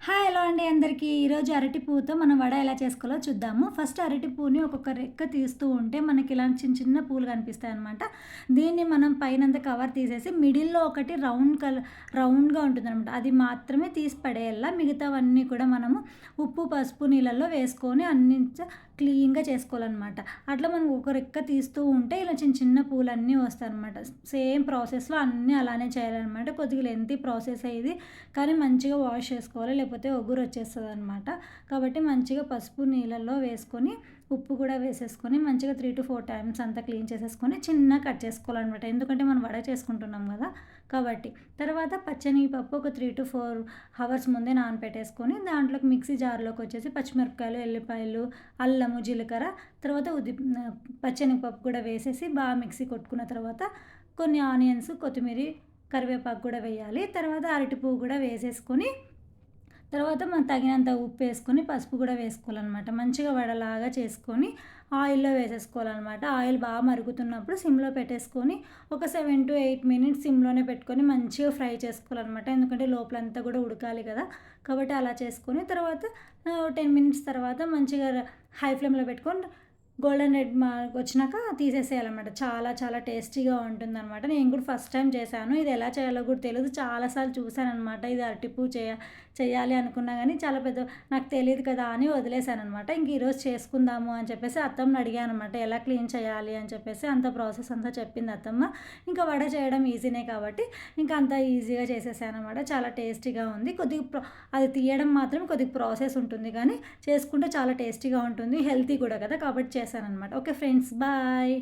Hi! Hello అండి అందరికీ. ఈరోజు అరటి పువ్వుతో మనం వడ ఎలా చేసుకోవాలో చూద్దాము. ఫస్ట్ అరటి పువ్వుని ఒక్కొక్క రెక్క తీస్తూ ఉంటే మనకి ఇలా చిన్న చిన్న పూలు కనిపిస్తాయనమాట. దీన్ని మనం పైనంతా కవర్ తీసేసి మిడిల్‌లో ఒకటి రౌండ్‌గా ఉంటుందనమాట. అది మాత్రమే తీసి పడేయాల. మిగతావన్నీ కూడా మనము ఉప్పు, పసుపు నీళ్ళల్లో వేసుకొని అన్ని క్లీన్‌గా చేసుకోవాలనమాట. అట్లా మనం ఒక రెక్క తీస్తూ ఉంటే ఇలా చిన్న చిన్న పూలన్నీ వస్తాయనమాట. సేమ్ ప్రాసెస్‌లో అన్నీ అలానే చేయాలనమాట. కొద్దిగా లెంతీ ప్రాసెసే ఇది. కానీ మంచిగా వాష్ చేసుకోవాలి. లేకపోతే ఒగురు వచ్చేస్తదనమాట. కాబట్టి మంచిగా పసుపు నీళ్ళల్లో వేసుకొని, ఉప్పు కూడా వేసేసుకొని మంచిగా 3-4 టైమ్స్ అంతా క్లీన్ చేసేసుకొని చిన్నగా కట్ చేసుకోవాలనమాట. ఎందుకంటే మనం వడ చేసుకుంటున్నాం కదా! కాబట్టి. తర్వాత పచ్చనిపప్పు ఒక 3-4 హవర్స్ ముందే నానపెట్టేసుకొని దాంట్లోకి మిక్సీ జార్‌లోకి వచ్చేసి పచ్చిమిరపకాయలు, ఎల్లిపాయలు, అల్లము, జీలకర్ర తర్వాత పచ్చెనగపప్పు కూడా వేసేసి బాగా మిక్సీ కొట్టుకున్న తర్వాత కొన్ని ఆనియన్స్, కొత్తిమీరి, కరివేపాకు కూడా వేయాలి. తర్వాత అరటి పువ్వు కూడా వేసేసుకొని తర్వాత మనం తగినంత ఉప్పు వేసుకొని పసుపు కూడా వేసుకోవాలనమాట. మంచిగా వడలాగా చేసుకొని ఆయిల్‌లో వేసేసుకోవాలనమాట. ఆయిల్ బాగా మరుగుతున్నప్పుడు సిమ్‌లో పెట్టేసుకొని ఒక 7-8 మినిట్స్ సిమ్‌లోనే పెట్టుకొని మంచిగా ఫ్రై చేసుకోవాలనమాట. ఎందుకంటే లోపలంతా కూడా ఉడకాలి కదా! కాబట్టి అలా చేసుకొని తర్వాత 10 మినిట్స్ తర్వాత మంచిగా హై ఫ్లేమ్‌లో పెట్టుకొని గోల్డెన్ రెడ్ వచ్చినాక తీసేసేయాలనమాట. చాలా చాలా టేస్టీగా ఉంటుందనమాట. నేను కూడా ఫస్ట్ టైం చేశాను. ఇది ఎలా చేయాలో కూడా తెలీదు. చాలా సార్లు చూశాననమాట. ఇది అరటిపువ్వు చేయాలి అనుకున్నా గానీ చాలా పెద్ద నాకు తెలీదు కదా అని వదిలేసాననమాట. ఇంక ఈరోజు చేసుకుందాము అని చెప్పేసి అత్తమ్మని అడిగాననమాట. ఎలా క్లీన్ చేయాలి అని చెప్పేసి అంత ప్రాసెస్ అంతా చెప్పింది అత్తమ్మ. ఇంకా వడ చేయడం ఈజీనే కాబట్టి ఇంకా అంత ఈజీగా చేసేసాననమాట. చాలా టేస్టీగా ఉంది. కొద్దిగా అది తీయడం మాత్రం కొద్దిగా ప్రాసెస్ ఉంటుంది కానీ చేసుకుంటే చాలా టేస్టీగా ఉంటుంది. హెల్తీ కూడా కదా! కాబట్టి చేశాననమాట. Okay friends, bye.